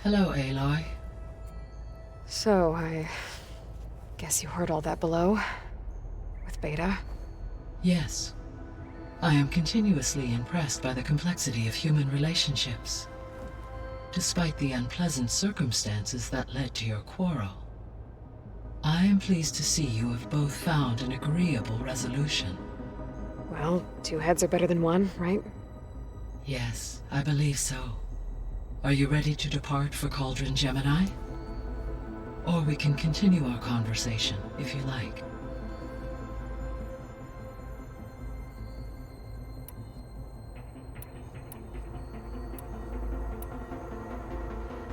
Hello, Aloy. So, I guess you heard all that below? With Beta? Yes. I am continuously impressed by the complexity of human relationships. Despite the unpleasant circumstances that led to your quarrel, I am pleased to see you have both found an agreeable resolution. Well, two heads are better than one, right? Yes, I believe so. Are you ready to depart for Cauldron Gemini? Or we can continue our conversation, if you like.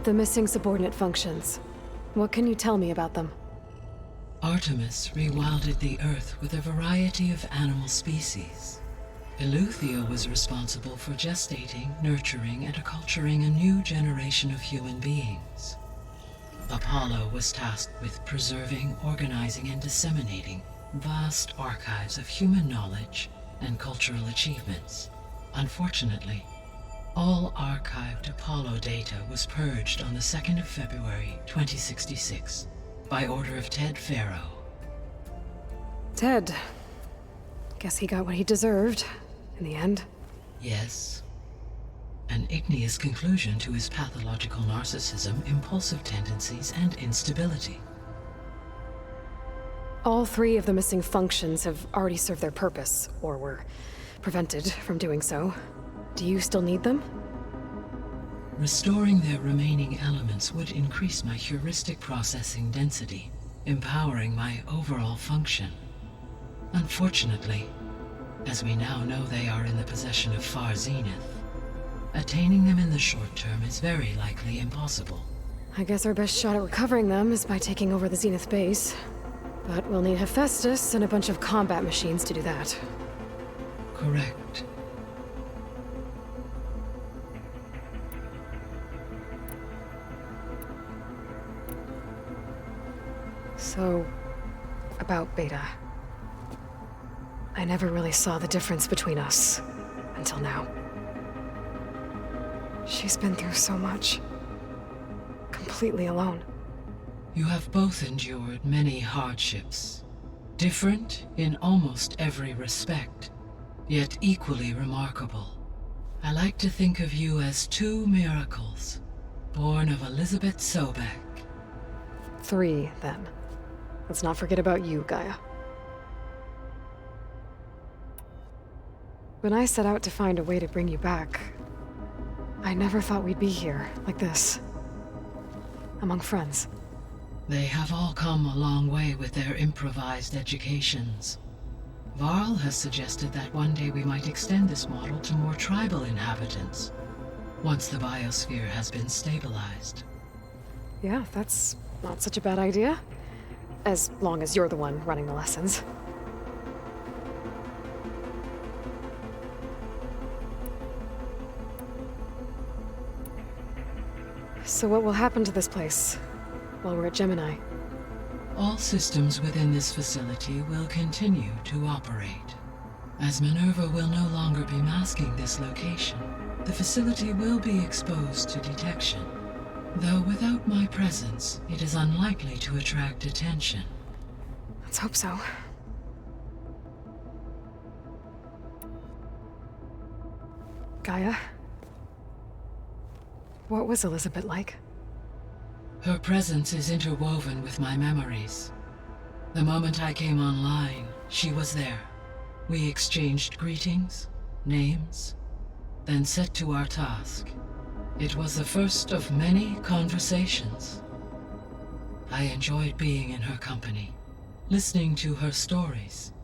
The missing subordinate functions. What can you tell me about them? Artemis rewilded the Earth with a variety of animal species. Eleuthia was responsible for gestating, nurturing, and acculturating a new generation of human beings. Apollo was tasked with preserving, organizing, and disseminating vast archives of human knowledge and cultural achievements. Unfortunately, all archived Apollo data was purged on the 2nd of February, 2066, by order of Ted Farrow. Ted. Guess he got what he deserved, in the end. Yes. An igneous conclusion to his pathological narcissism, impulsive tendencies, and instability. All three of the missing functions have already served their purpose, or were prevented from doing so. Do you still need them? Restoring their remaining elements would increase my heuristic processing density, empowering my overall function. Unfortunately, as we now know they are in the possession of Far Zenith, attaining them in the short term is very likely impossible. I guess our best shot at recovering them is by taking over the Zenith base. But we'll need Hephaestus and a bunch of combat machines to do that. Correct. So, about Beta. I never really saw the difference between us, until now. She's been through so much. Completely alone. You have both endured many hardships, different in almost every respect, yet equally remarkable. I like to think of you as two miracles, born of Elizabeth Sobek. Three, then. Let's not forget about you, Gaia. When I set out to find a way to bring you back, I never thought we'd be here, like this. Among friends. They have all come a long way with their improvised educations. Varl has suggested that one day we might extend this model to more tribal inhabitants, once the biosphere has been stabilized. Yeah, that's not such a bad idea. As long as you're the one running the lessons. So what will happen to this place while we're at Gemini? All systems within this facility will continue to operate. As Minerva will no longer be masking this location, the facility will be exposed to detection. Though without my presence, it is unlikely to attract attention. Let's hope so. Gaia? What was Elizabeth like? Her presence is interwoven with my memories. The moment I came online, she was there. We exchanged greetings, names, then set to our task. It was the first of many conversations. I enjoyed being in her company, listening to her stories.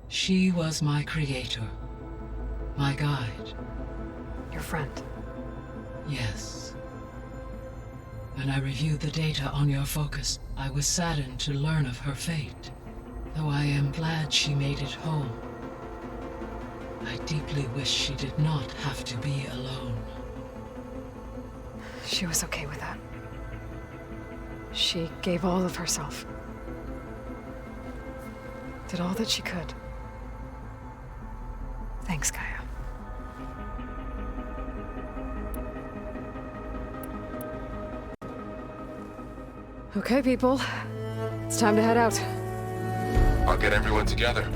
She was my creator, my guide. Your friend. Yes. When I reviewed the data on your focus, I was saddened to learn of her fate, though I am glad she made it home. I deeply wish she did not have to be alone. She was okay with that. She gave all of herself. Did all that she could. Thanks, Gaia. Okay, people. It's time to head out. I'll get everyone together.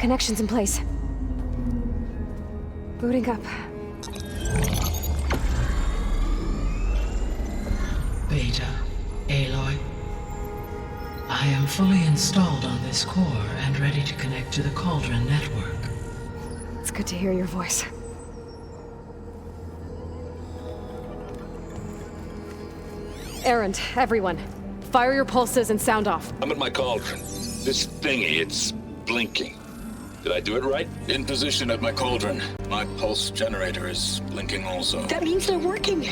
Connections in place. Booting up. Beta, Aloy. I am fully installed on this core and ready to connect to the Cauldron network. It's good to hear your voice. Errand, everyone. Fire your pulses and sound off. I'm at my cauldron. This thingy, it's blinking. Did I do it right? In position at my cauldron. My pulse generator is blinking also. That means they're working.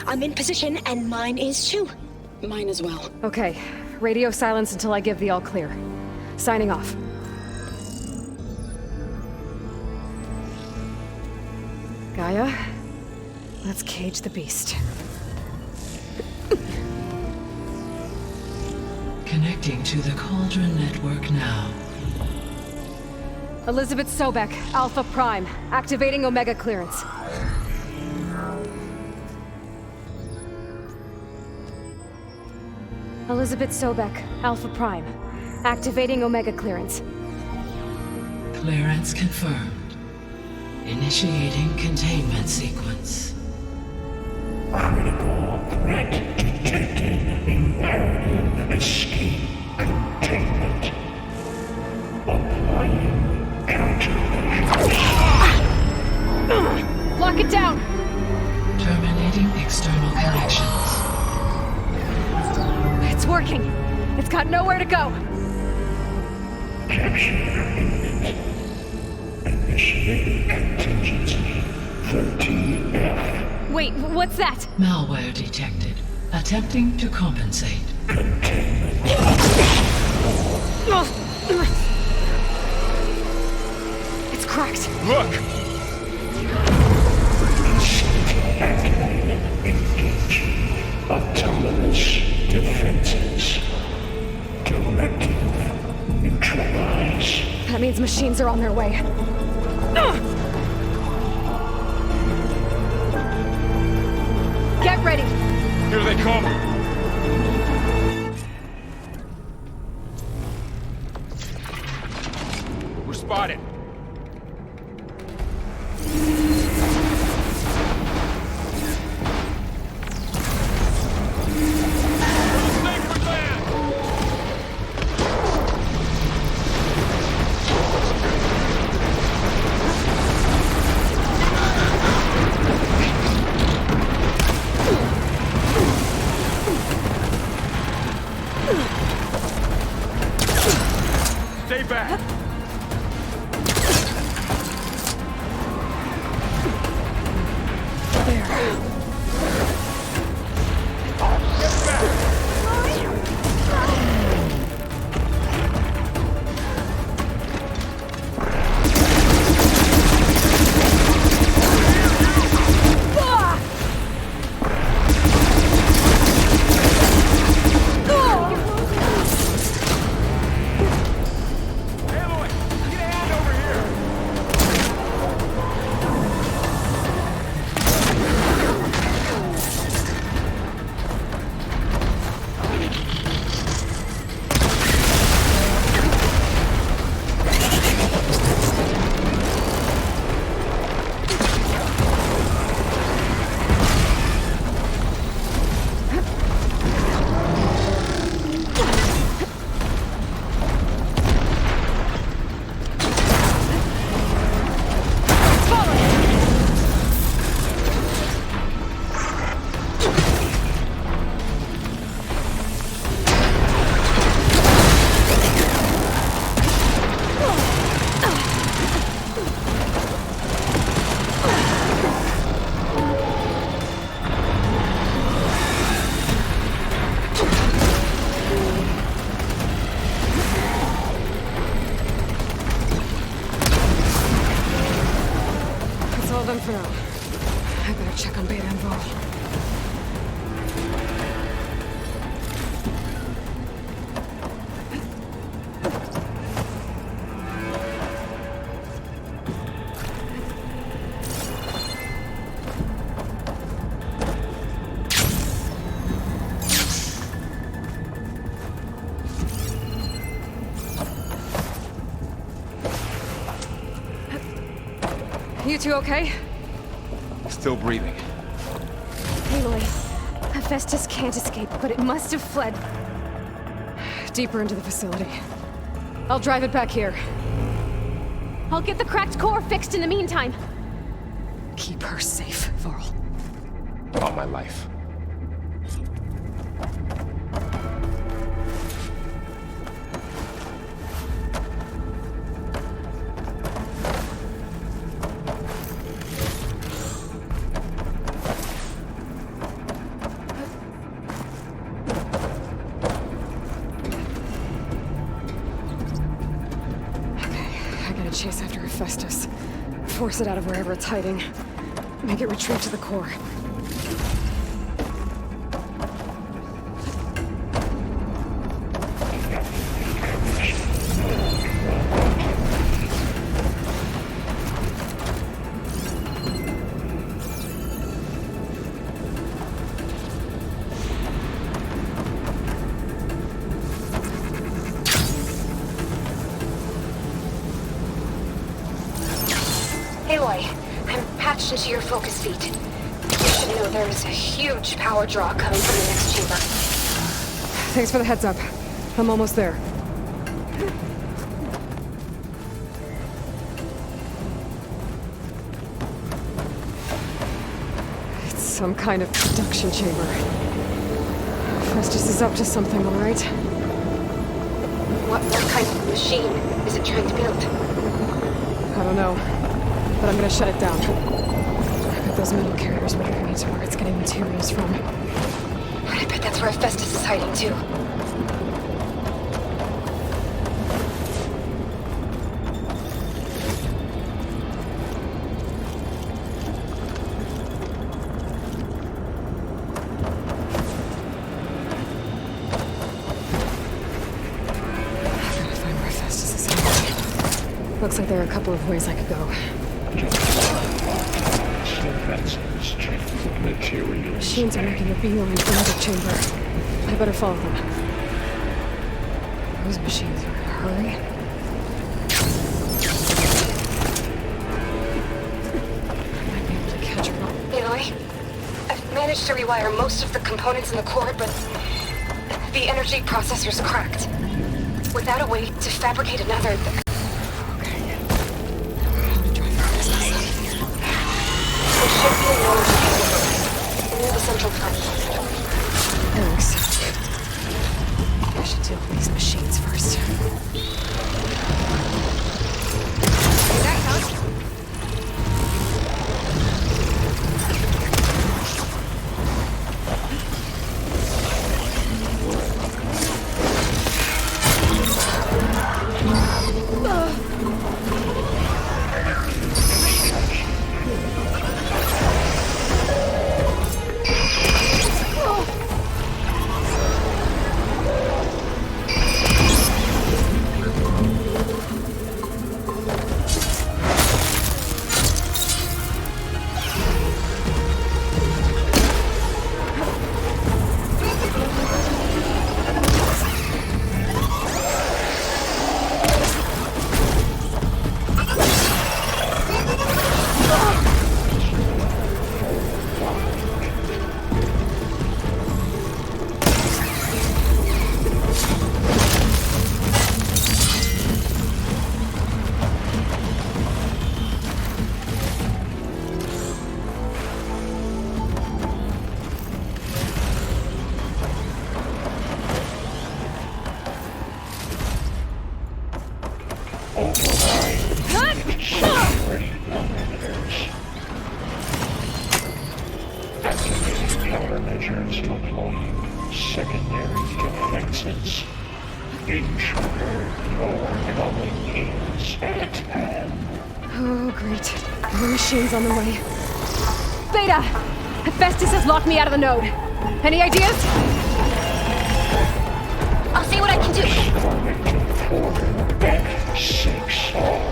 I'm in position and mine is too. Mine as well. Okay. Radio silence until I give the all clear. Signing off. Gaia, let's cage the beast. Connecting to the Cauldron network now. Elizabeth Sobek, Alpha Prime, activating Omega clearance. Elizabeth Sobek, Alpha Prime, activating Omega clearance. Clearance confirmed. Initiating containment sequence. Critical threat detected. Imperative escape containment. Applying countermeasures. Lock it down! Terminating external connections. It's working. It's got nowhere to go. Capture imminent. Initiating contingency 13F. Wait, what's that? Malware detected. Attempting to compensate. It's cracked. Look! Engaging autonomous defenses. Directive neutralize. That means machines are on their way. Get ready! Here they come! We're spotted. Stay back! Aloy, for now. I better check on Beta and Vol. You two okay? Still breathing. Aloy, Hephaestus can't escape, but it must have fled deeper into the facility. I'll drive it back here. I'll get the cracked core fixed in the meantime. Keep her safe, Varl. All my life. Chase after Hephaestus. Force it out of wherever it's hiding. Make it retreat to the core. Aloy, I'm patched into your focus feed. You should know there's a huge power draw coming from the next chamber. Thanks for the heads up. I'm almost there. It's some kind of production chamber. Festus is up to something, all right? What kind of machine is it trying to build? I don't know, but I'm gonna shut it down. I bet those metal carriers will bring me to where it's getting materials from. I bet that's where Festus is hiding too. Looks like there are a couple of ways I could go. Machines are making a beeline for another chamber. I better follow them. Those machines are in a hurry. I might be able to catch her up. Aloy, I've managed to rewire most of the components in the core, but the energy processor's cracked. Without a way to fabricate another... near the central plant. Thanks. I should deal with these machines first. That counts. Countermeasures deployed. Secondary defenses. Intruder, your coming is at hand. Oh, great. More machines on the way. Beta! Hephaestus has locked me out of the node. Any ideas? I'll see what I can do. F6R.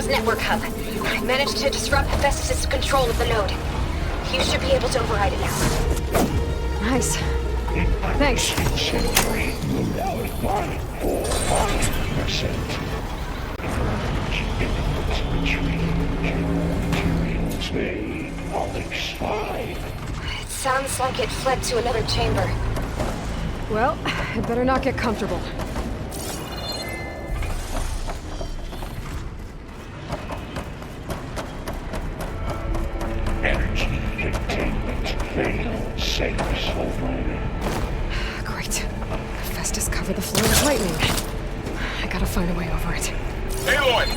network hub. I managed to disrupt Hephaestus' control of the node. You should be able to override it now. Nice. Thanks. It sounds like it fled to another chamber. Well, I better not get comfortable. Energy containment failed. Safe overloaded. Great. Hephaestus covered the floor with lightning. I gotta find a way over it. Aloy!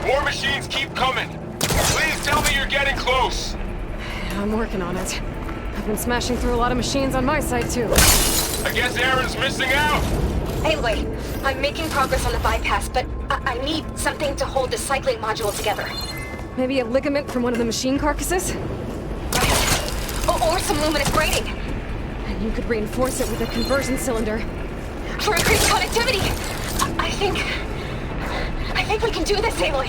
More machines keep coming! Please tell me you're getting close! I'm working on it. I've been smashing through a lot of machines on my side, too. I guess Aaron's missing out! Aloy, I'm making progress on the bypass, but I need something to hold the cycling module together. Maybe a ligament from one of the machine carcasses? Right. Or some luminous grating. And you could reinforce it with a conversion cylinder. For increased connectivity! I think we can do this, Aloy.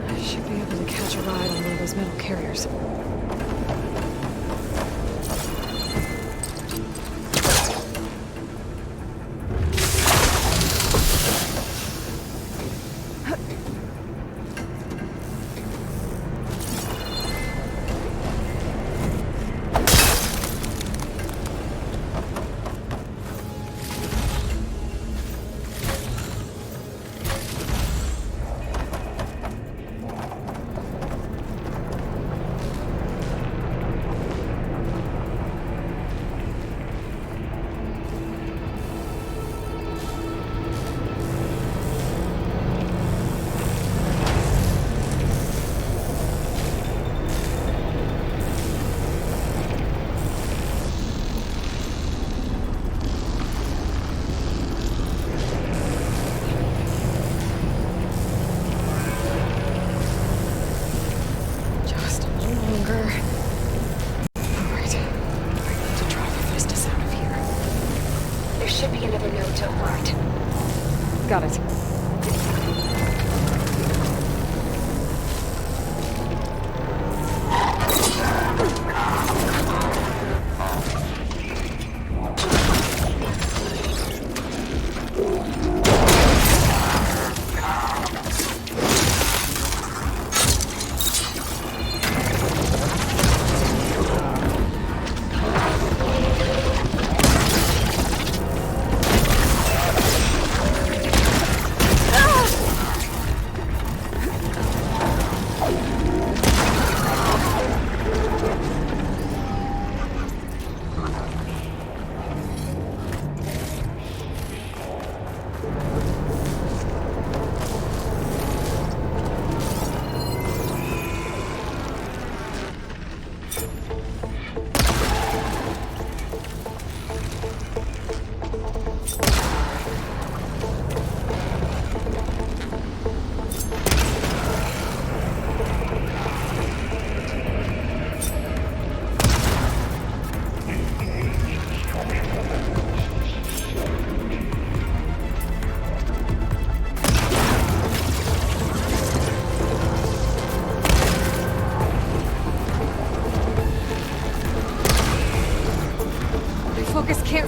I should be able to catch a ride on one of those metal carriers.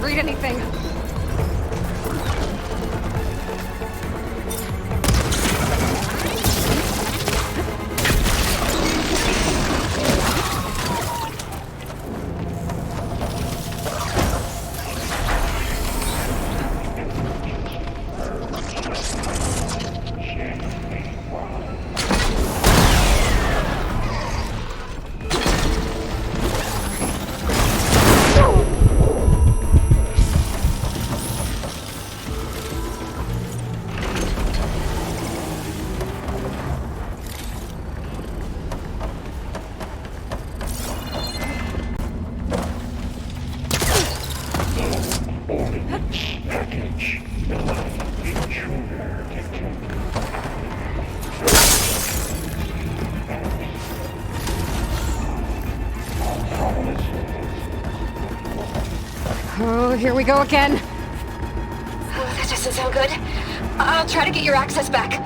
read anything. Oh, here we go again. Oh, that doesn't sound good. I'll try to get your access back.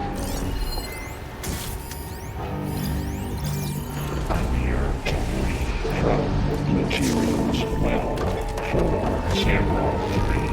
I'm here to read from materials well 403.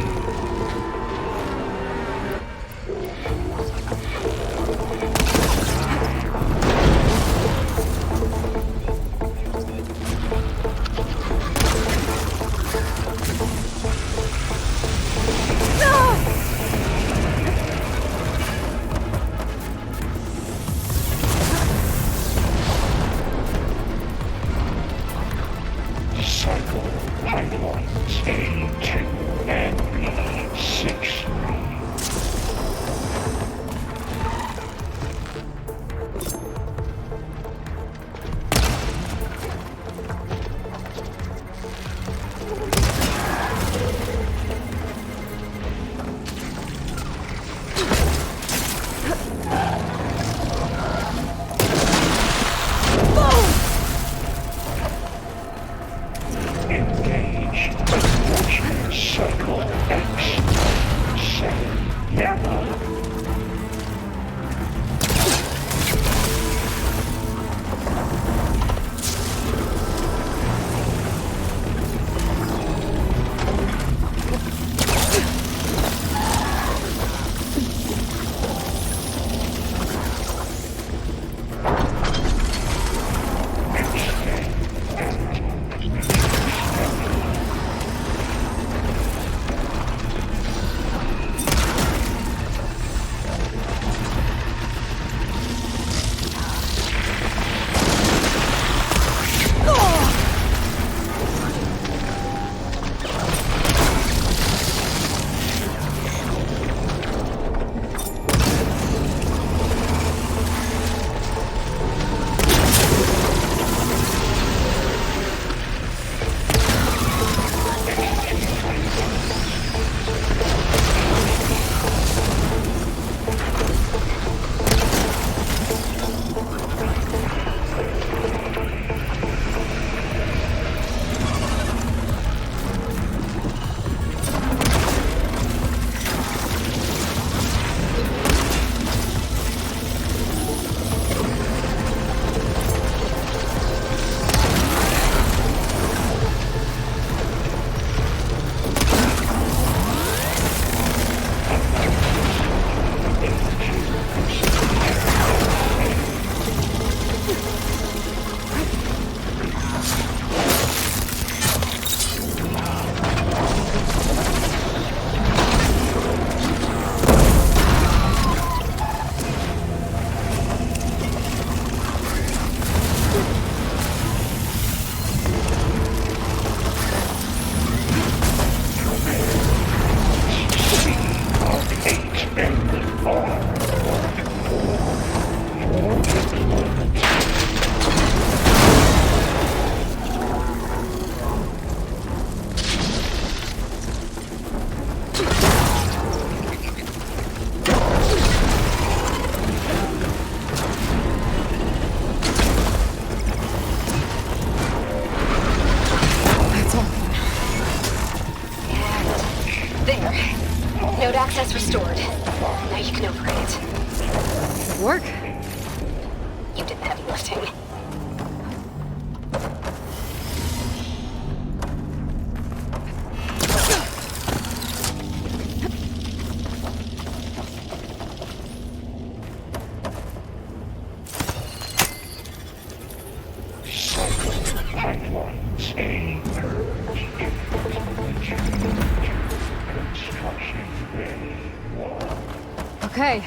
Cycle pipelines A2 and B6. Engage. Cycle X7. Gamma. Node access restored. Now you can operate it. Good work. You did the heavy lifting. Okay.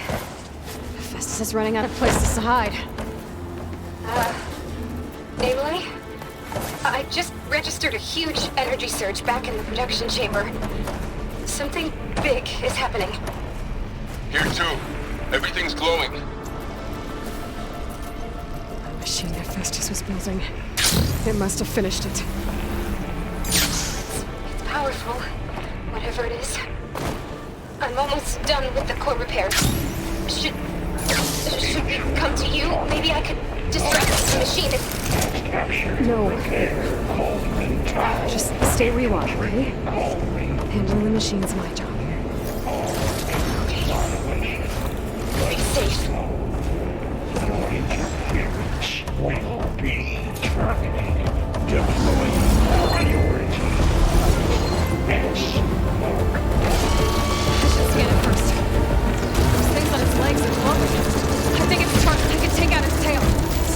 Festus is running out of places to hide. Aloy? I just registered a huge energy surge back in the production chamber. Something big is happening. Here too. Everything's glowing. The machine that Festus was building. It must have finished it. It's powerful, whatever it is. I'm almost done with the core repairs. Should we come to you? Maybe I could distract the machine if... No. Just stay where you are, okay? Handling the machine's my job. Be safe. Your interference will be terminated. Deploying priority. I should scan it first. Those things on its legs are glowing. I think it's charged. I can take out its tail.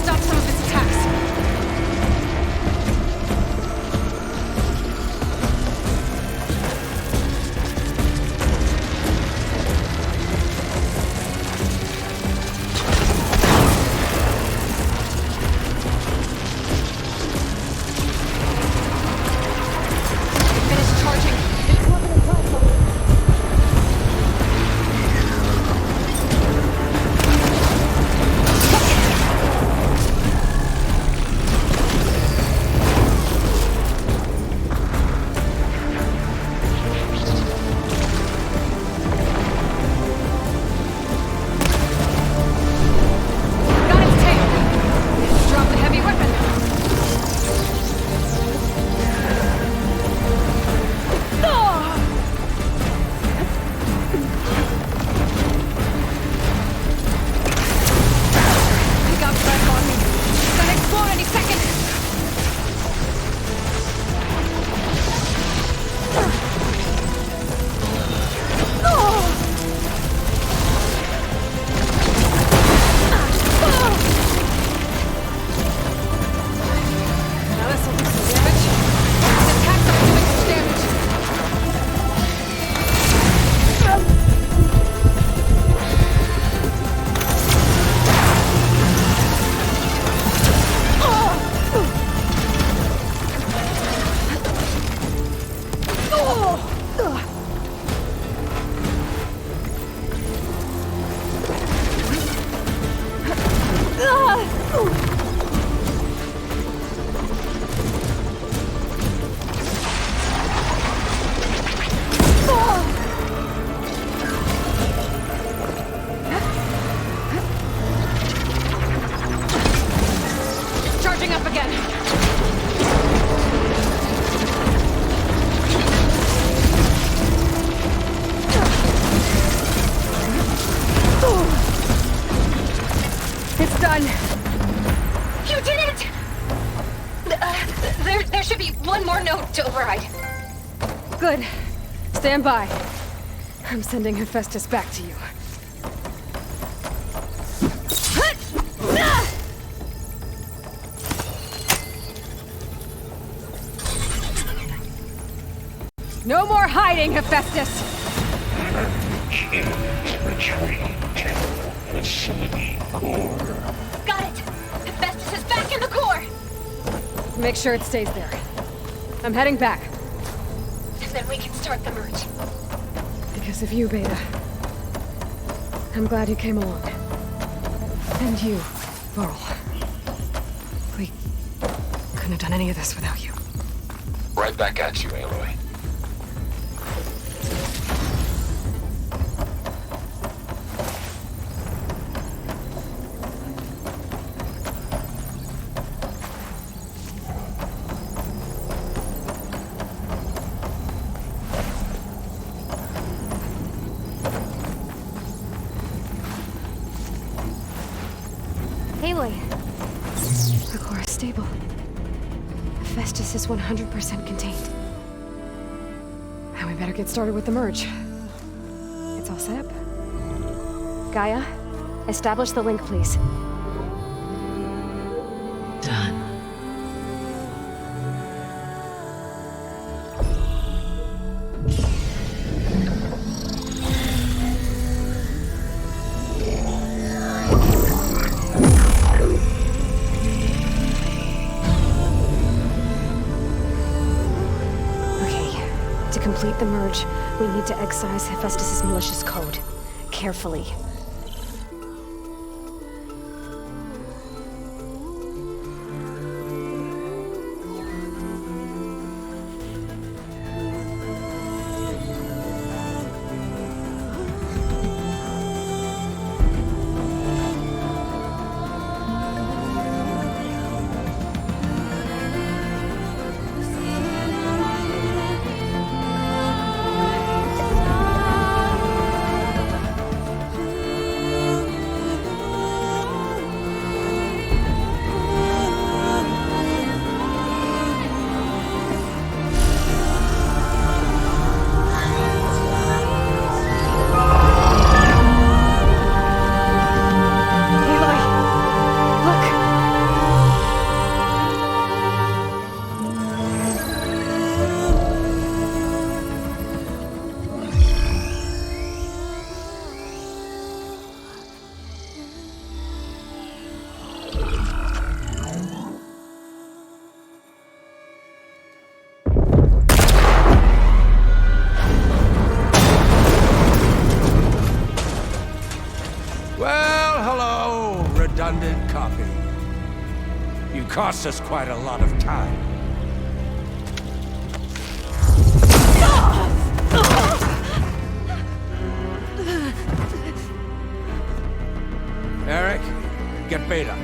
Stop some of its attacks. Finish charging. Got its tail. Drop the heavy weapon. He got back on me. It's gonna explode any second. Now this'll do some damage. Its attacks aren't doing much damage. Charging up again. It's done. You did it! There should be one more node to override. Good. Stand by. I'm sending Hephaestus back to you. No more hiding, Hephaestus! Retreating to facility core. Got it! Hephaestus is back in the core! Make sure it stays there. I'm heading back. And then we can start the merge. Because of you, Beta. I'm glad you came along. And you, Varl. We couldn't have done any of this without you. Right back at you, Aloy. Aloy. The core is stable. Hephaestus is 100% contained. And we better get started with the merge. It's all set up. Gaia, establish the link, please. Done. the merge, we need to excise Hephaestus' malicious code. Carefully. Redundant copy. You cost us quite a lot of time. Eric, get Beta.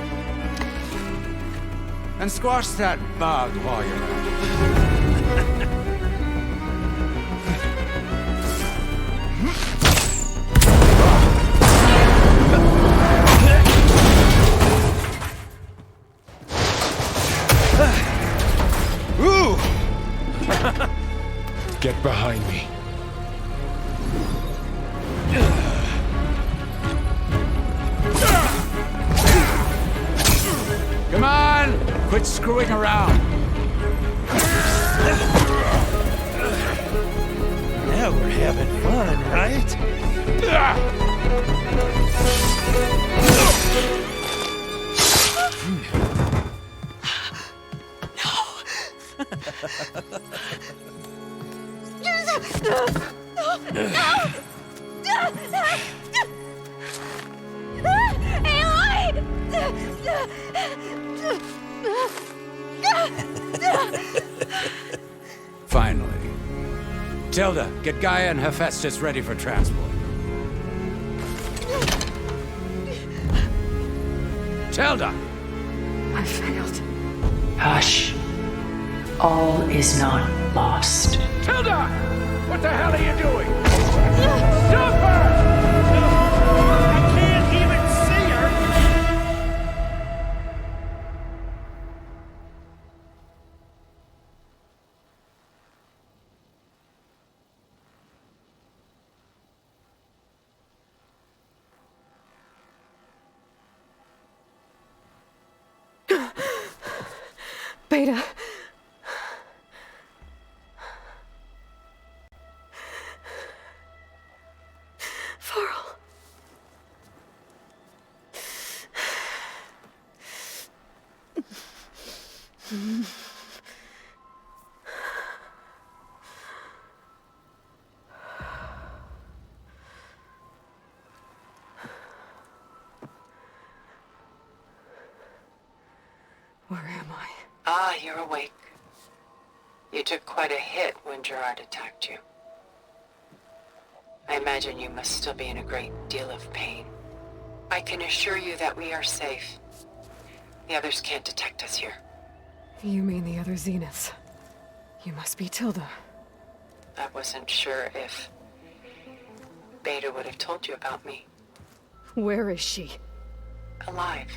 And squash that bug while you're at it. Get behind me. Come on! Quit screwing around. Now we're having fun, right? Finally. Tilda, get Gaia and Hephaestus ready for transport. Tilda! I failed. Hush. All is not lost. Tilda! What the hell are you doing? Stop her! I can't even see her! Beta. Farrell. Where am I? Ah, you're awake. You took quite a hit when Gerard attacked you. I imagine you must still be in a great deal of pain. I can assure you that we are safe. The others can't detect us here. You mean the other Zeniths? You must be Tilda. I wasn't sure if Beta would have told you about me. Where is she? Alive.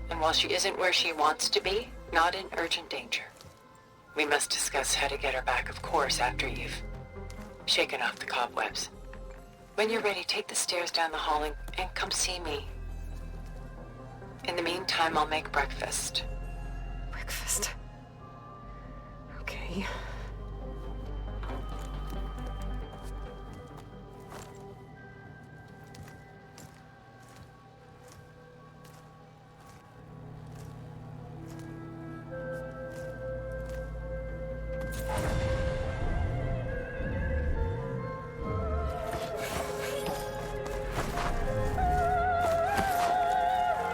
And while she isn't where she wants to be, not in urgent danger. We must discuss how to get her back, of course, after you've shaken off the cobwebs. When you're ready, take the stairs down the hall and come see me. In the meantime, I'll make breakfast. Breakfast. Okay.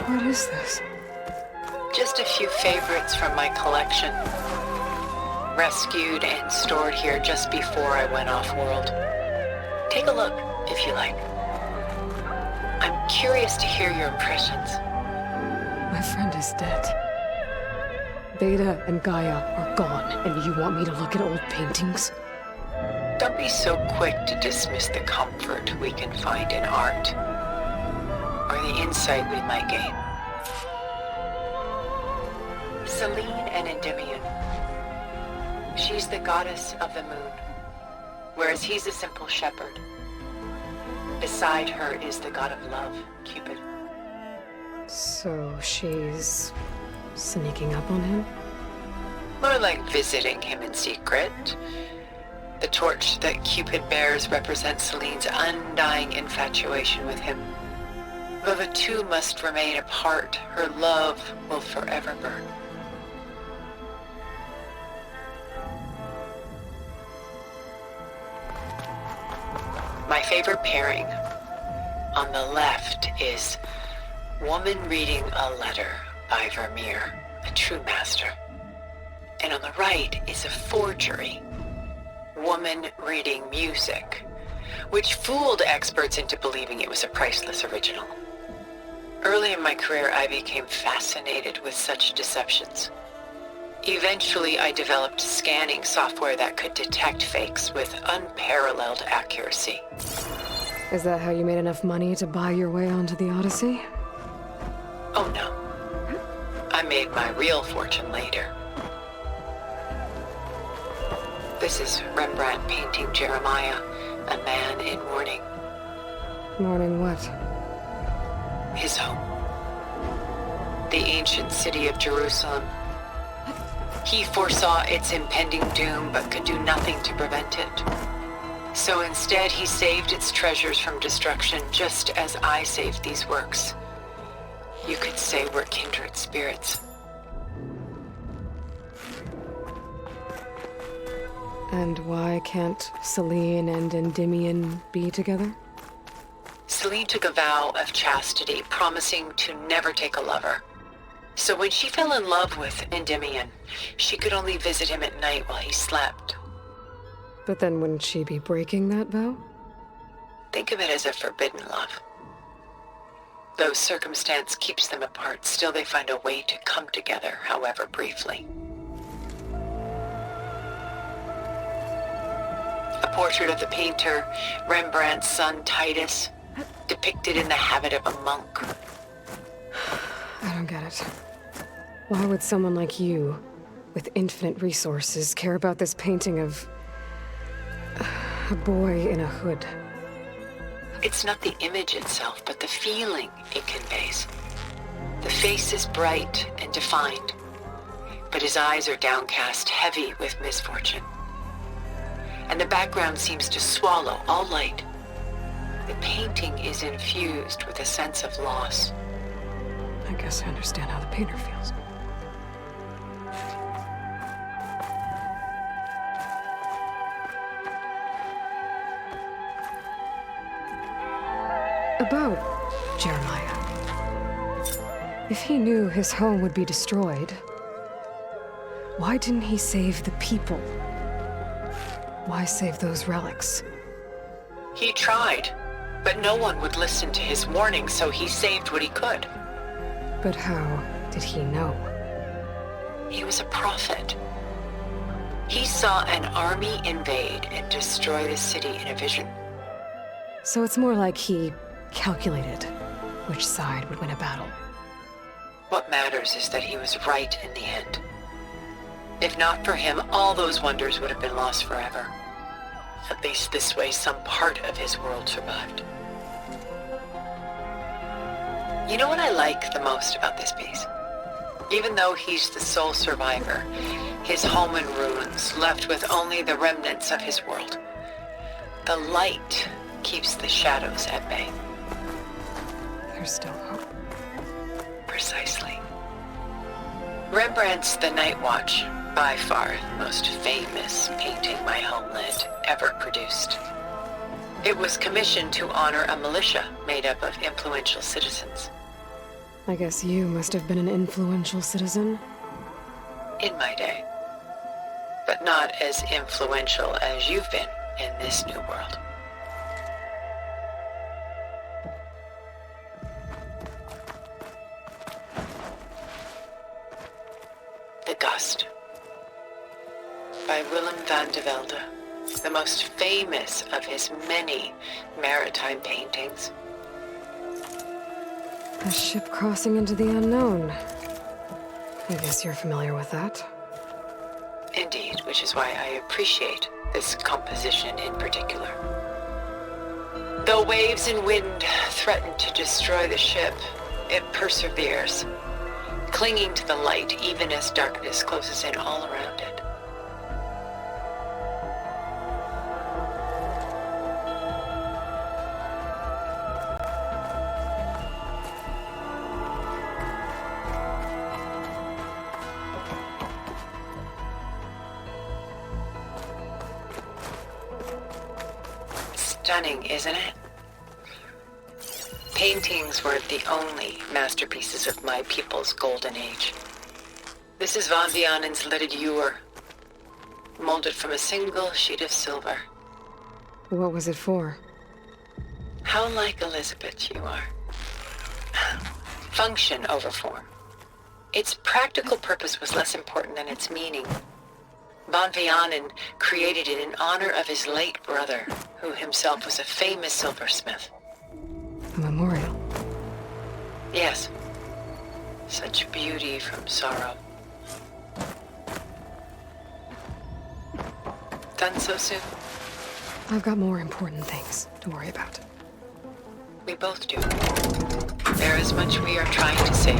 What is this? Just a few favorites from my collection. Rescued and stored here just before I went off-world. Take a look, if you like. I'm curious to hear your impressions. My friend is dead. Beta and Gaia are gone, and you want me to look at old paintings? Don't be so quick to dismiss the comfort we can find in art, or the insight we might gain. Selene and Endymion. She's the goddess of the moon, whereas he's a simple shepherd. Beside her is the god of love, Cupid. So she's sneaking up on him? More like visiting him in secret. The torch that Cupid bears represents Selene's undying infatuation with him. Though the two must remain apart, her love will forever burn. My favorite pairing on the left is Woman Reading a Letter by Vermeer, a true master. And on the right is a forgery, Woman Reading Music, which fooled experts into believing it was a priceless original. Early in my career, I became fascinated with such deceptions. Eventually, I developed scanning software that could detect fakes with unparalleled accuracy. Is that how you made enough money to buy your way onto the Odyssey? Oh no. I made my real fortune later. This is Rembrandt painting Jeremiah, a man in mourning. Mourning what? His home. The ancient city of Jerusalem. He foresaw its impending doom, but could do nothing to prevent it. So instead, he saved its treasures from destruction, just as I saved these works. You could say we're kindred spirits. And why can't Selene and Endymion be together? Selene took a vow of chastity, promising to never take a lover. So when she fell in love with Endymion, she could only visit him at night while he slept. But then wouldn't she be breaking that vow? Think of it as a forbidden love. Though circumstance keeps them apart, still they find a way to come together, however briefly. A portrait of the painter, Rembrandt's son Titus, depicted in the habit of a monk. I don't get it. Why would someone like you, with infinite resources, care about this painting of a boy in a hood? It's not the image itself, but the feeling it conveys. The face is bright and defined, but his eyes are downcast, heavy with misfortune. And the background seems to swallow all light. The painting is infused with a sense of loss. I guess I understand how the painter feels. About Jeremiah. If he knew his home would be destroyed, why didn't he save the people? Why save those relics? He tried, but no one would listen to his warning, so he saved what he could. But how did he know? He was a prophet. He saw an army invade and destroy the city in a vision. So it's more like he calculated which side would win a battle. What matters is that he was right in the end. If not for him, all those wonders would have been lost forever. At least this way, some part of his world survived. You know what I like the most about this piece? Even though he's the sole survivor, his home in ruins, left with only the remnants of his world. The light keeps the shadows at bay. There's still hope. Precisely. Rembrandt's The Night Watch, by far the most famous painting my homeland ever produced. It was commissioned to honor a militia made up of influential citizens. I guess you must have been an influential citizen. In my day. But not as influential as you've been in this new world. The Gust. By Willem van de Velde, the most famous of his many maritime paintings. A ship crossing into the unknown. I guess you're familiar with that. Indeed, which is why I appreciate this composition in particular. Though waves and wind threaten to destroy the ship, it perseveres, clinging to the light even as darkness closes in all around it. Stunning, isn't it? Paintings weren't the only masterpieces of my people's golden age. This is Van Vianen's leaded ewer, molded from a single sheet of silver. What was it for? How like Elizabeth you are. Function over form. Its practical purpose was less important than its meaning. Van Vianen created it in honor of his late brother, who himself was a famous silversmith. A memorial. Yes. Such beauty from sorrow. Done so soon? I've got more important things to worry about. We both do. There is much we are trying to save.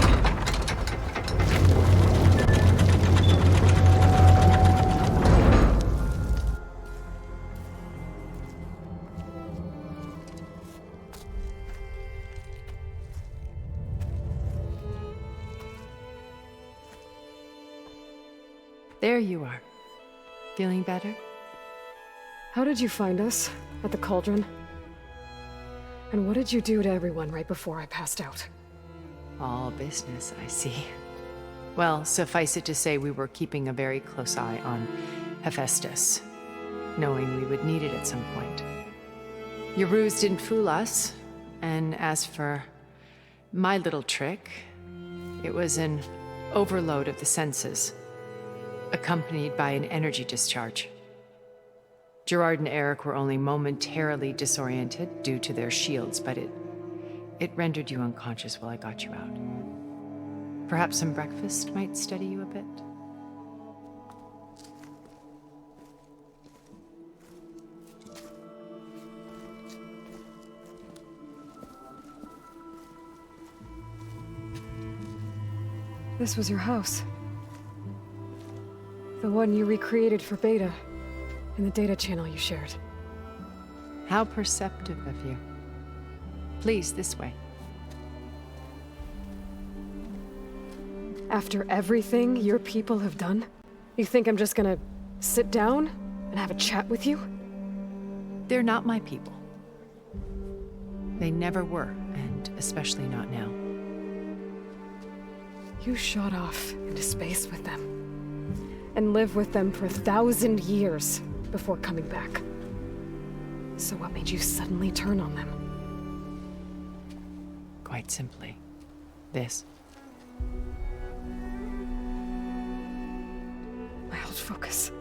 There you are. Feeling better? How did you find us? At the cauldron? And what did you do to everyone right before I passed out? All business, I see. Well, suffice it to say we were keeping a very close eye on Hephaestus, knowing we would need it at some point. Your ruse didn't fool us, and as for my little trick, it was an overload of the senses, accompanied by an energy discharge. Gerard and Eric were only momentarily disoriented due to their shields, but it rendered you unconscious while I got you out. Perhaps some breakfast might steady you a bit? This was your house. The one you recreated for Beta, in the data channel you shared. How perceptive of you. Please, this way. After everything your people have done, you think I'm just gonna sit down and have a chat with you? They're not my people. They never were, and especially not now. You shot off into space with them, and lived with them for 1,000 years before coming back. So what made you suddenly turn on them? Quite simply, this. My old focus.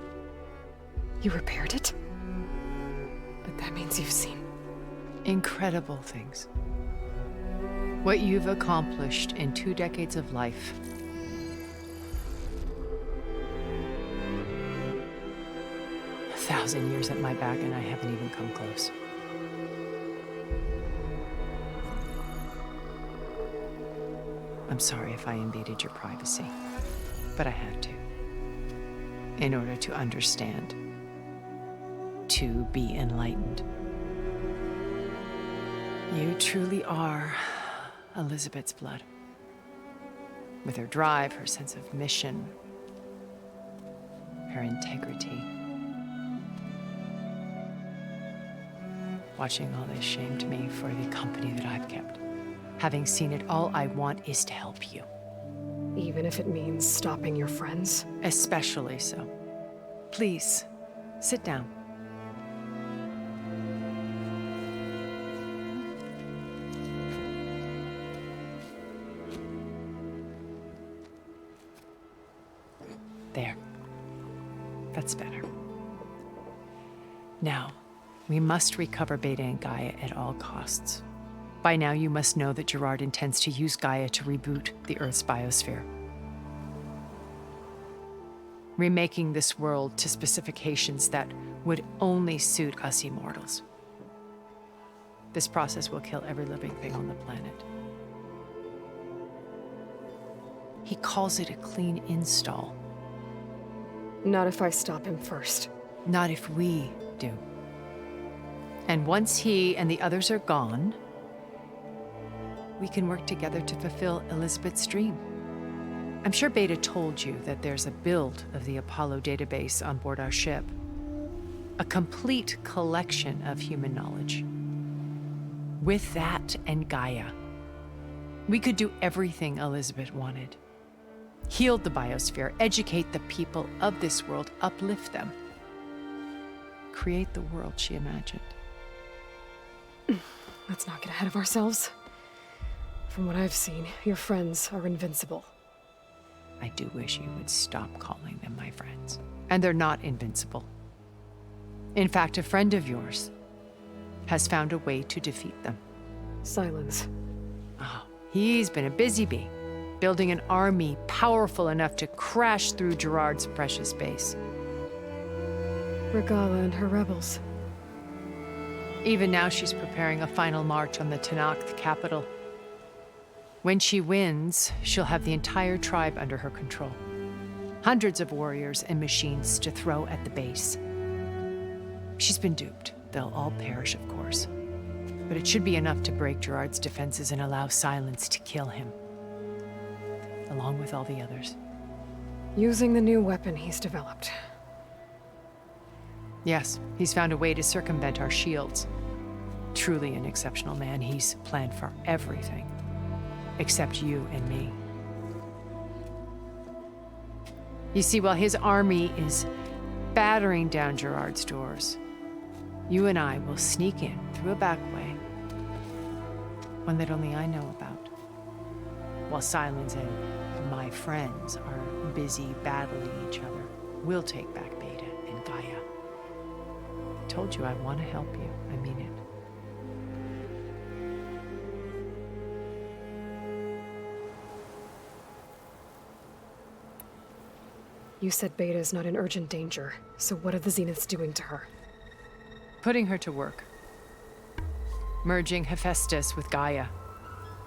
You repaired it? But that means you've seen incredible things. What you've accomplished in 2 decades of life. A 1,000 years at my back and I haven't even come close. I'm sorry if I invaded your privacy, but I had to. In order to understand. To be enlightened. You truly are Elizabeth's blood. With her drive, her sense of mission, her integrity. Watching all this shamed me for the company that I've kept. Having seen it all, I want is to help you. Even if it means stopping your friends? Especially so. Please, sit down. There. That's better. Now, we must recover Beta and Gaia at all costs. By now, you must know that Gerard intends to use Gaia to reboot the Earth's biosphere, remaking this world to specifications that would only suit us immortals. This process will kill every living thing on the planet. He calls it a clean install. Not if I stop him first. Not if we do. And once he and the others are gone, we can work together to fulfill Elizabeth's dream. I'm sure Beta told you that there's a build of the Apollo database on board our ship. A complete collection of human knowledge. With that and Gaia, we could do everything Elizabeth wanted. Heal the biosphere, educate the people of this world, uplift them. Create the world she imagined. Let's not get ahead of ourselves. From what I've seen, your friends are invincible. I do wish you would stop calling them my friends. And they're not invincible. In fact, a friend of yours has found a way to defeat them. Silence. Oh, he's been a busy bee, building an army powerful enough to crash through Gerard's precious base. Regala and her rebels. Even now, she's preparing a final march on the Tanakh capital. When she wins, she'll have the entire tribe under her control. Hundreds of warriors and machines to throw at the base. She's been duped. They'll all perish, of course. But it should be enough to break Gerard's defenses and allow Silence to kill him. Along with all the others. Using the new weapon he's developed. Yes, he's found a way to circumvent our shields. Truly an exceptional man. He's planned for everything. Except you and me. You see, while his army is battering down Gerard's doors, you and I will sneak in through a back way, one that only I know about, while Silence and my friends are busy battling each other. We'll take back Beta and Gaia. I told you I want to help you. I mean it. You said Beta is not in urgent danger, so what are the Zeniths doing to her? Putting her to work. Merging Hephaestus with Gaia.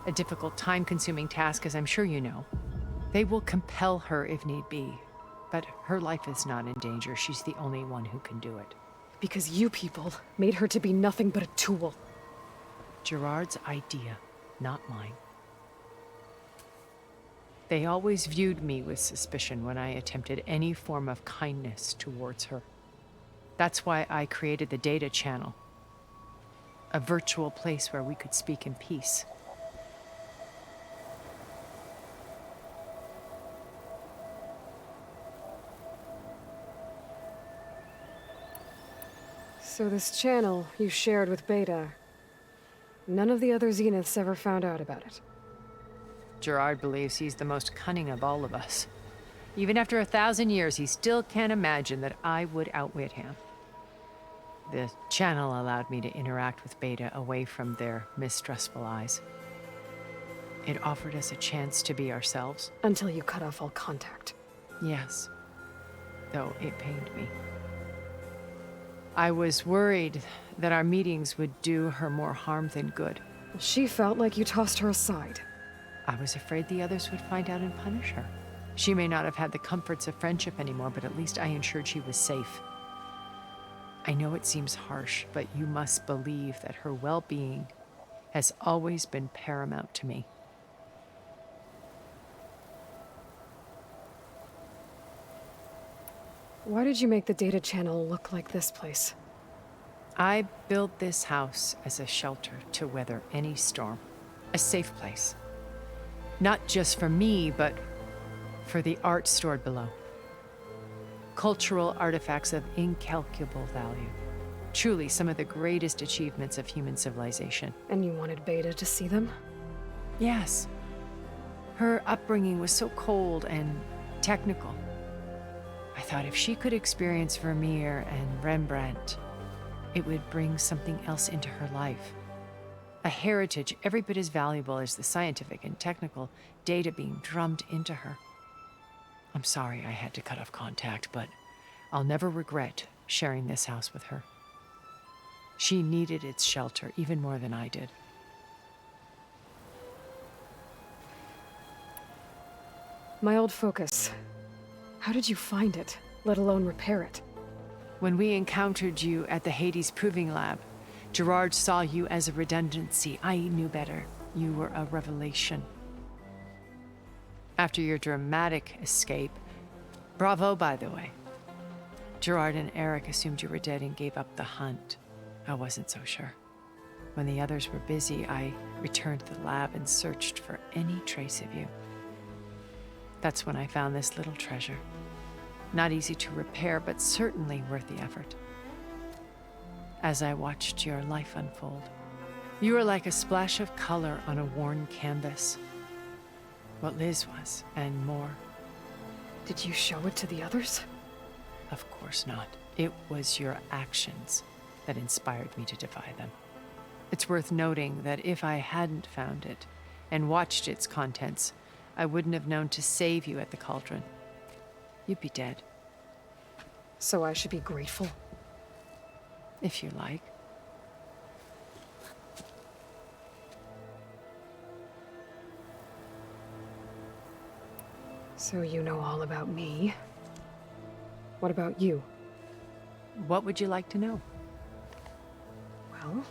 A difficult, time-consuming task, as I'm sure you know. They will compel her if need be, but her life is not in danger. She's the only one who can do it. Because you people made her to be nothing but a tool. Gerard's idea, not mine. They always viewed me with suspicion when I attempted any form of kindness towards her. That's why I created the data channel. A virtual place where we could speak in peace. So this channel you shared with Beta, none of the other Zeniths ever found out about it. Gerard believes he's the most cunning of all of us. Even after 1,000 years, he still can't imagine that I would outwit him. The channel allowed me to interact with Beta away from their mistrustful eyes. It offered us a chance to be ourselves. Until you cut off all contact. Yes, though it pained me. I was worried that our meetings would do her more harm than good. She felt like you tossed her aside. I was afraid the others would find out and punish her. She may not have had the comforts of friendship anymore, but at least I ensured she was safe. I know it seems harsh, but you must believe that her well-being has always been paramount to me. Why did you make the data channel look like this place? I built this house as a shelter to weather any storm. A safe place. Not just for me, but for the art stored below. Cultural artifacts of incalculable value. Truly some of the greatest achievements of human civilization. And you wanted Beta to see them? Yes. Her upbringing was so cold and technical. I thought if she could experience Vermeer and Rembrandt, it would bring something else into her life. A heritage every bit as valuable as the scientific and technical data being drummed into her. I'm sorry I had to cut off contact, but I'll never regret sharing this house with her. She needed its shelter even more than I did. My old focus. How did you find it, let alone repair it? When we encountered you at the Hades Proving Lab, Gerard saw you as a redundancy. I knew better. You were a revelation. After your dramatic escape, bravo, by the way. Gerard and Eric assumed you were dead and gave up the hunt. I wasn't so sure. When the others were busy, I returned to the lab and searched for any trace of you. That's when I found this little treasure. Not easy to repair, but certainly worth the effort. As I watched your life unfold, you were like a splash of color on a worn canvas. What Liz was, and more. Did you show it to the others? Of course not. It was your actions that inspired me to defy them. It's worth noting that if I hadn't found it and watched its contents, I wouldn't have known to save you at the cauldron. You'd be dead. So I should be grateful? If you like. So you know all about me. What about you? What would you like to know? Well,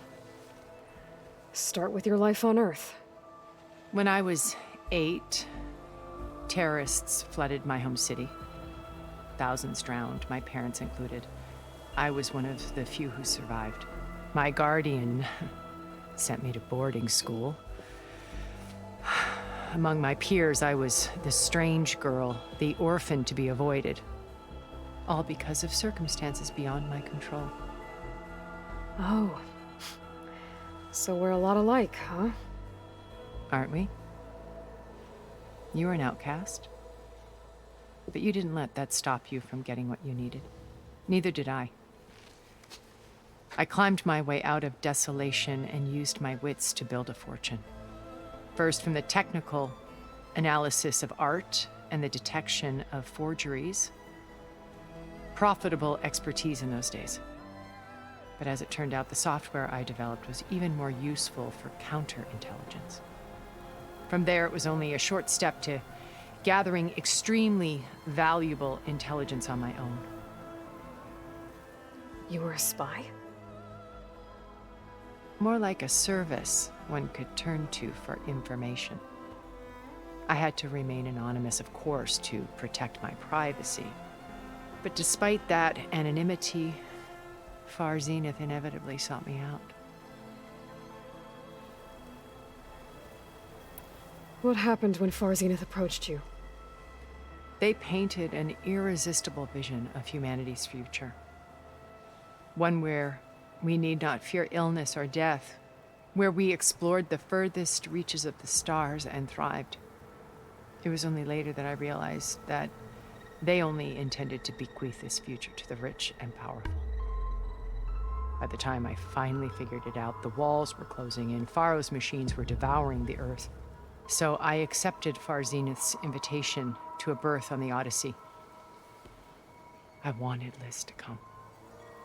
start with your life on Earth. When I was 8, terrorists flooded my home city. Thousands drowned, my parents included. I was one of the few who survived. My guardian sent me to boarding school. Among my peers, I was the strange girl, the orphan to be avoided. All because of circumstances beyond my control. Oh. So we're a lot alike, huh? Aren't we? You were an outcast. But you didn't let that stop you from getting what you needed. Neither did I. I climbed my way out of desolation and used my wits to build a fortune. First, from the technical analysis of art and the detection of forgeries. Profitable expertise in those days. But as it turned out, the software I developed was even more useful for counterintelligence. From there, it was only a short step to gathering extremely valuable intelligence on my own. You were a spy? More like a service one could turn to for information. I had to remain anonymous, of course, to protect my privacy. But despite that anonymity, Far Zenith inevitably sought me out. What happened when Far Zenith approached you? They painted an irresistible vision of humanity's future. One where we need not fear illness or death, where we explored the furthest reaches of the stars and thrived. It was only later that I realized that they only intended to bequeath this future to the rich and powerful. By the time I finally figured it out, the walls were closing in, Pharaoh's machines were devouring the Earth. So I accepted Far Zenith's invitation to a berth on the Odyssey. I wanted Liz to come,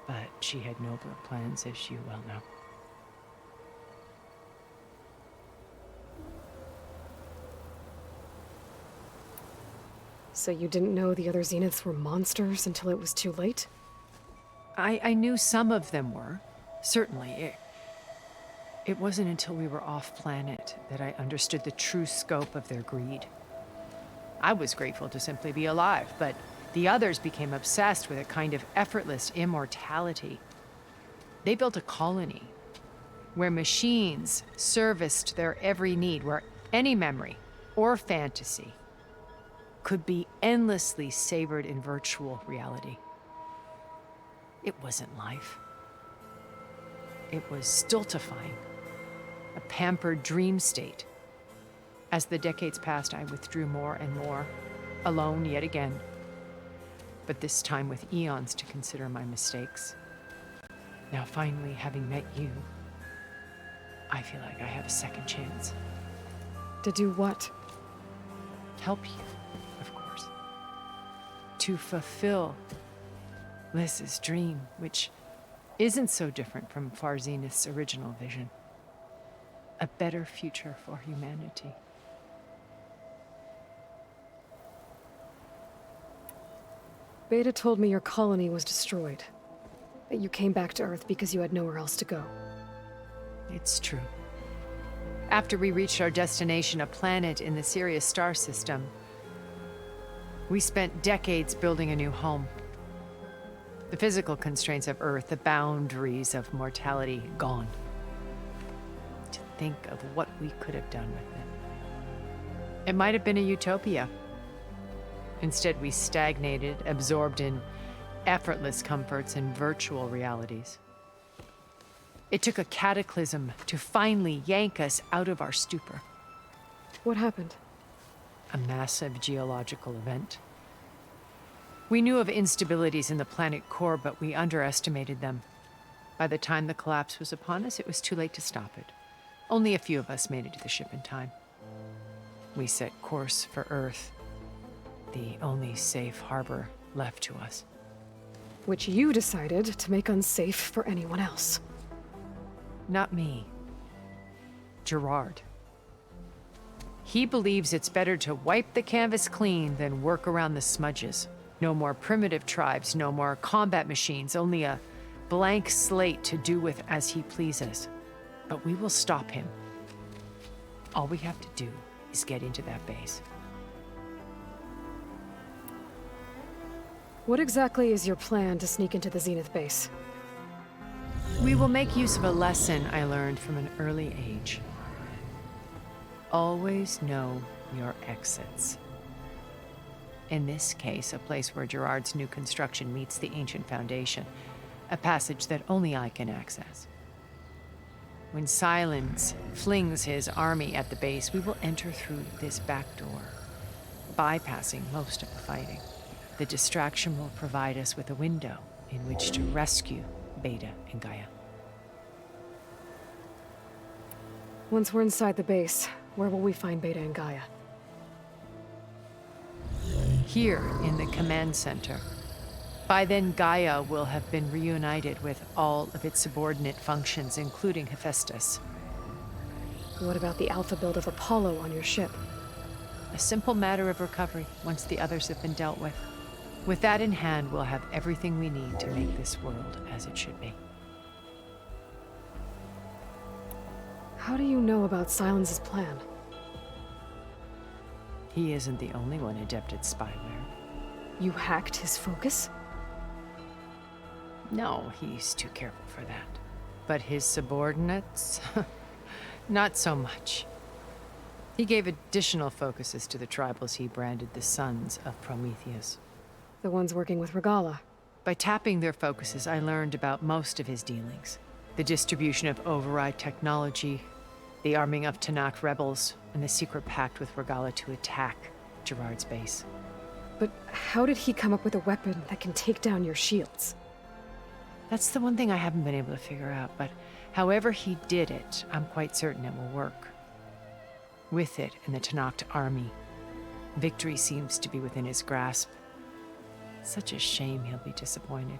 but she had nobler plans, as you well know. So you didn't know the other Zeniths were monsters until it was too late? I knew some of them were, certainly. It wasn't until we were off-planet that I understood the true scope of their greed. I was grateful to simply be alive, but the others became obsessed with a kind of effortless immortality. They built a colony, where machines serviced their every need, where any memory or fantasy could be endlessly savored in virtual reality. It wasn't life. It was stultifying, a pampered dream state. As the decades passed, I withdrew more and more, alone yet again, but this time with eons to consider my mistakes. Now finally, having met you, I feel like I have a second chance. To do what? Help you, of course. To fulfill Liz's dream, which isn't so different from Farzenith's original vision. A better future for humanity. Beta told me your colony was destroyed. That you came back to Earth because you had nowhere else to go. It's true. After we reached our destination, a planet in the Sirius star system, we spent decades building a new home. The physical constraints of Earth, the boundaries of mortality, gone. To think of what we could have done with it. It might have been a utopia. Instead, we stagnated, absorbed in effortless comforts and virtual realities. It took a cataclysm to finally yank us out of our stupor. What happened? A massive geological event. We knew of instabilities in the planet core, but we underestimated them. By the time the collapse was upon us, it was too late to stop it. Only a few of us made it to the ship in time. We set course for Earth, the only safe harbor left to us. Which you decided to make unsafe for anyone else. Not me. Gerard. He believes it's better to wipe the canvas clean than work around the smudges. No more primitive tribes, no more combat machines, only a blank slate to do with as he pleases. But we will stop him. All we have to do is get into that base. What exactly is your plan to sneak into the Zenith base? We will make use of a lesson I learned from an early age. Always know your exits. In this case, a place where Gerard's new construction meets the ancient foundation, a passage that only I can access. When Silence flings his army at the base, we will enter through this back door, bypassing most of the fighting. The distraction will provide us with a window in which to rescue Beta and Gaia. Once we're inside the base, where will we find Beta and Gaia? Here in the command center. By then, Gaia will have been reunited with all of its subordinate functions, including Hephaestus. What about the alpha build of Apollo on your ship? A simple matter of recovery once the others have been dealt with. With that in hand, we'll have everything we need to make this world as it should be. How do you know about Silence's plan? He isn't the only one adept at spyware. You hacked his focus? No, he's too careful for that. But his subordinates? Not so much. He gave additional focuses to the tribals he branded the Sons of Prometheus. The ones working with Regala. By tapping their focuses, I learned about most of his dealings. The distribution of override technology, the arming of Tanakh rebels, and the secret pact with Regala to attack Gerard's base. But how did he come up with a weapon that can take down your shields? That's the one thing I haven't been able to figure out, but however he did it, I'm quite certain it will work. With it and the Tanakh army, victory seems to be within his grasp. Such a shame he'll be disappointed.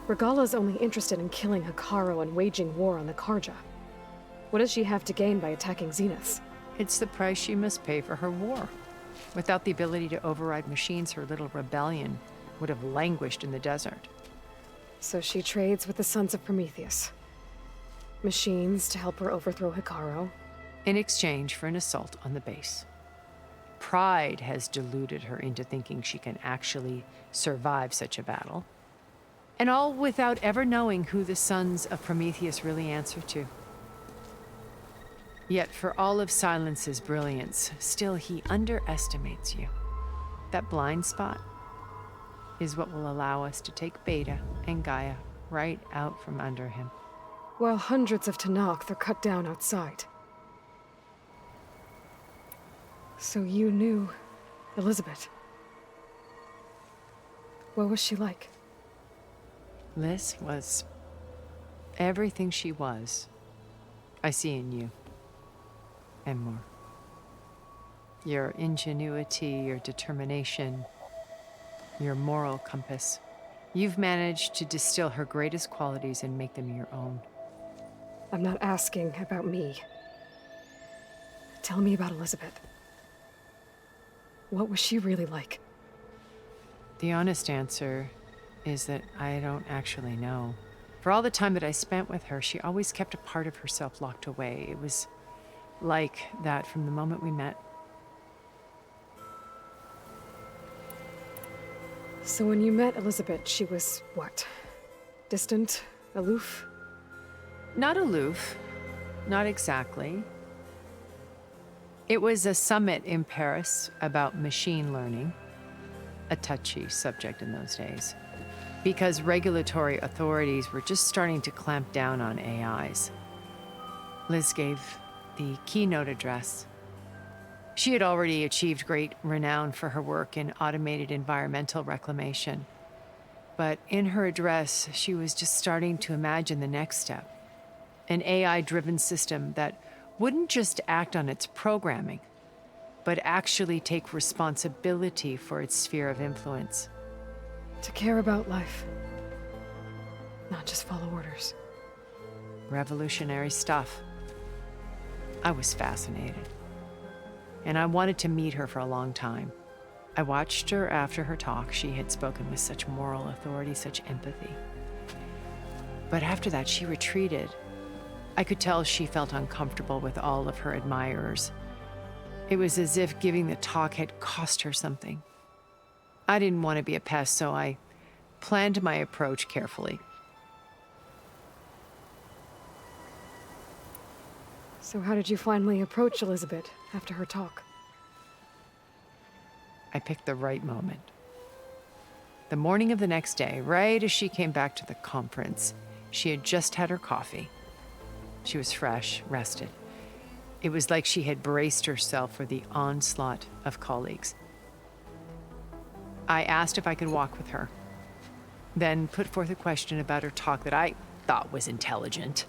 Regala's only interested in killing Hekarro and waging war on the Karja. What does she have to gain by attacking Zenith? It's the price she must pay for her war. Without the ability to override machines, her little rebellion would have languished in the desert. So she trades with the Sons of Prometheus. Machines to help her overthrow Hekarro. In exchange for an assault on the base. Pride has deluded her into thinking she can actually survive such a battle. And all without ever knowing who the sons of Prometheus really answer to. Yet for all of Silence's brilliance, still he underestimates you. That blind spot is what will allow us to take Beta and Gaia right out from under him. While hundreds of Tenakth are cut down outside. So you knew Elizabeth. What was she like? Liz was everything she was. I see in you. And more. Your ingenuity, your determination, your moral compass. You've managed to distill her greatest qualities and make them your own. I'm not asking about me. Tell me about Elizabeth. What was she really like? The honest answer is that I don't actually know. For all the time that I spent with her, she always kept a part of herself locked away. It was like that from the moment we met. So when you met Elizabeth, she was what? Distant? Aloof? Not aloof. Not exactly. It was a summit in Paris about machine learning, a touchy subject in those days, because regulatory authorities were just starting to clamp down on AIs. Liz gave the keynote address. She had already achieved great renown for her work in automated environmental reclamation. But in her address, she was just starting to imagine the next step. An AI-driven system that wouldn't just act on its programming, but actually take responsibility for its sphere of influence. To care about life. Not just follow orders. Revolutionary stuff. I was fascinated. And I wanted to meet her for a long time. I watched her after her talk. She had spoken with such moral authority, such empathy. But after that, she retreated. I could tell she felt uncomfortable with all of her admirers. It was as if giving the talk had cost her something. I didn't want to be a pest, so I planned my approach carefully. So how did you finally approach Elizabeth after her talk? I picked the right moment. The morning of the next day, right as she came back to the conference, she had just had her coffee. She was fresh, rested. It was like she had braced herself for the onslaught of colleagues. I asked if I could walk with her, then put forth a question about her talk that I thought was intelligent.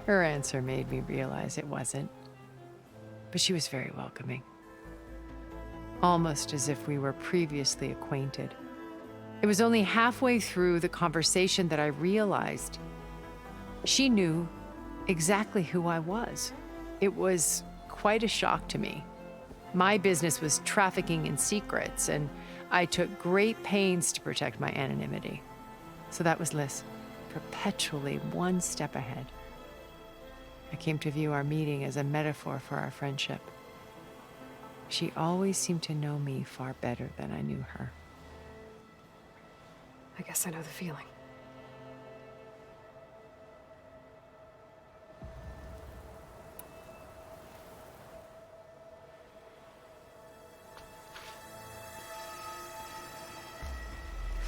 Her answer made me realize it wasn't, but she was very welcoming. Almost as if we were previously acquainted. It was only halfway through the conversation that I realized she knew exactly who I was. It was quite a shock to me. My business was trafficking in secrets, and I took great pains to protect my anonymity. So that was Liz, perpetually one step ahead. I came to view our meeting as a metaphor for our friendship. She always seemed to know me far better than I knew her. I guess I know the feeling.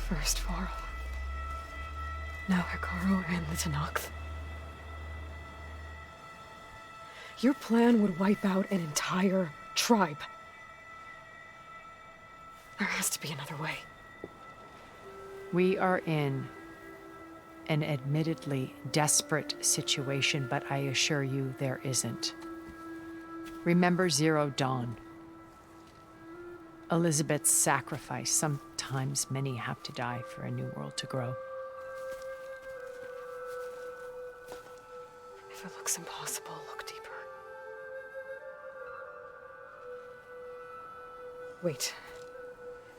First Varl. Now Hikaru and the Tenakth. Your plan would wipe out an entire tribe. There has to be another way. We are in an admittedly desperate situation, but I assure you there isn't. Remember Zero Dawn. Elizabeth's sacrifice. Sometimes many have to die for a new world to grow. If it looks impossible, look deeper. Wait.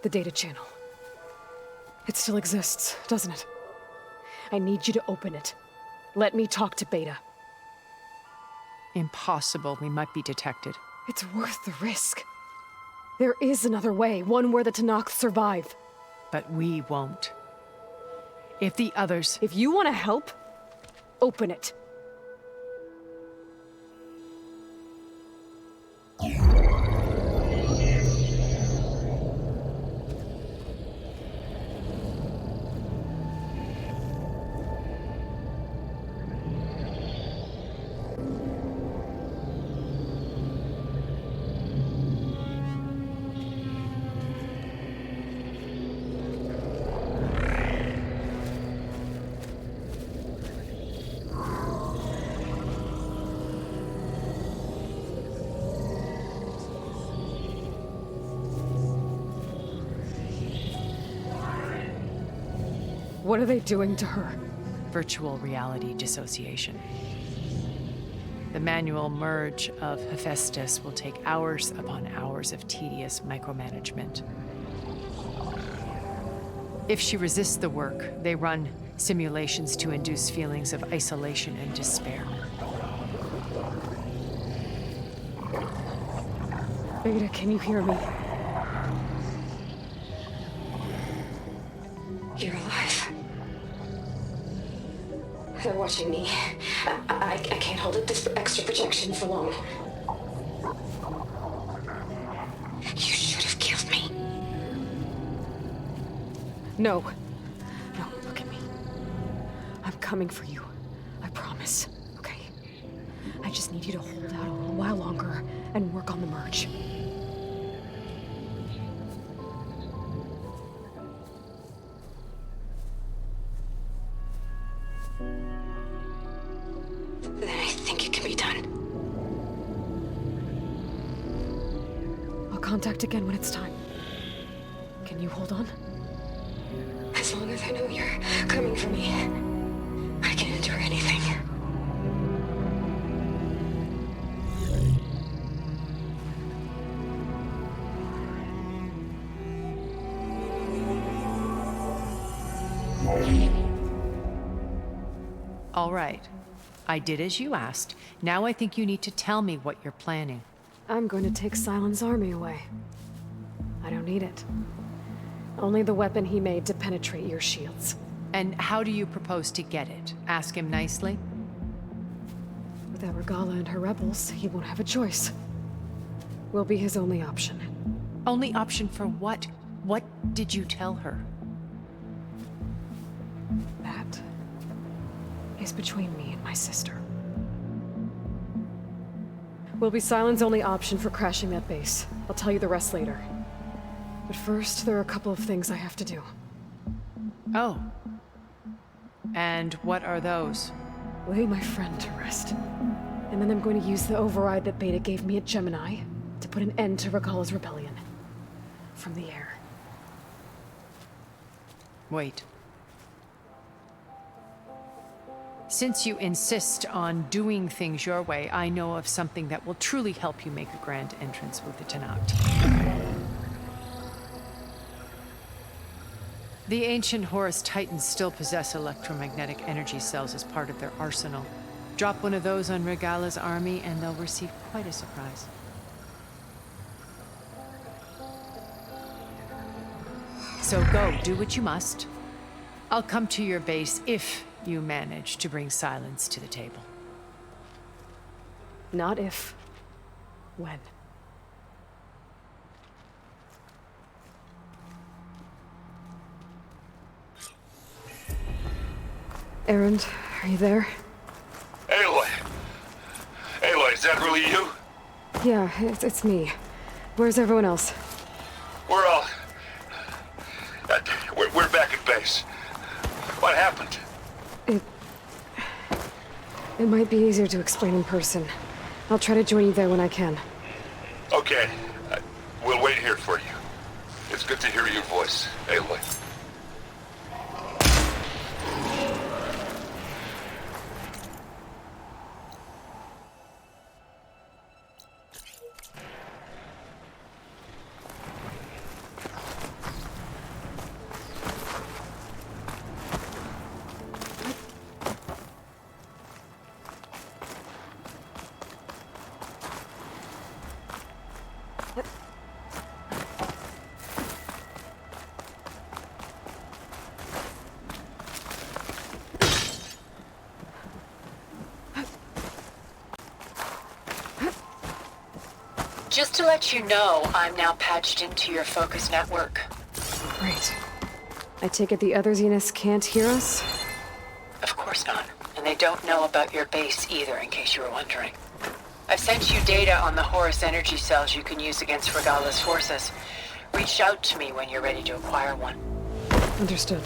The data channel. It still exists, doesn't it? I need you to open it. Let me talk to Beta. Impossible. We might be detected. It's worth the risk. There is another way, one where the Tenakth survive. But we won't. If the others... If you want to help, open it. What are they doing to her? Virtual reality dissociation. The manual merge of Hephaestus will take hours upon hours of tedious micromanagement. If she resists the work, they run simulations to induce feelings of isolation and despair. Beta, can you hear me? You're alive. They're watching me. I can't hold up this extra projection for long. You should have killed me. No. No, look at me. I'm coming for you. I promise. Okay? I just need you to hold out a little while longer and work on the merge. Then I think it can be done. I'll contact again when it's time. Can you hold on? As long as I know you're coming for me, I can endure anything. All right. I did as you asked. Now I think you need to tell me what you're planning. I'm going to take Silent's army away. I don't need it. Only the weapon he made to penetrate your shields. And how do you propose to get it? Ask him nicely? Without Regala and her rebels, he won't have a choice. We'll be his only option. Only option for what? What did you tell her? That is between me and my sister. Will be Silent's only option for crashing that base. I'll tell you the rest later. But first, there are a couple of things I have to do. Oh. And what are those? Lay my friend to rest. And then I'm going to use the override that Beta gave me at Gemini to put an end to Regala's rebellion. From the air. Wait. Since you insist on doing things your way, I know of something that will truly help you make a grand entrance with the Tenakth. The ancient Horus Titans still possess electromagnetic energy cells as part of their arsenal. Drop one of those on Regala's army and they'll receive quite a surprise. So go, do what you must. I'll come to your base if you manage to bring Silence to the table. Not if. When. Erend, are you there? Aloy! Aloy, is that really you? Yeah, it's me. Where's everyone else? We're all... we're back at base. What happened? It might be easier to explain in person. I'll try to join you there when I can. Okay. We'll wait here for you. It's good to hear your voice, Aloy. Just to let you know, I'm now patched into your focus network. Great. I take it the other Zeniths can't hear us? Of course not. And they don't know about your base either, in case you were wondering. I've sent you data on the Horus energy cells you can use against Regala's forces. Reach out to me when you're ready to acquire one. Understood.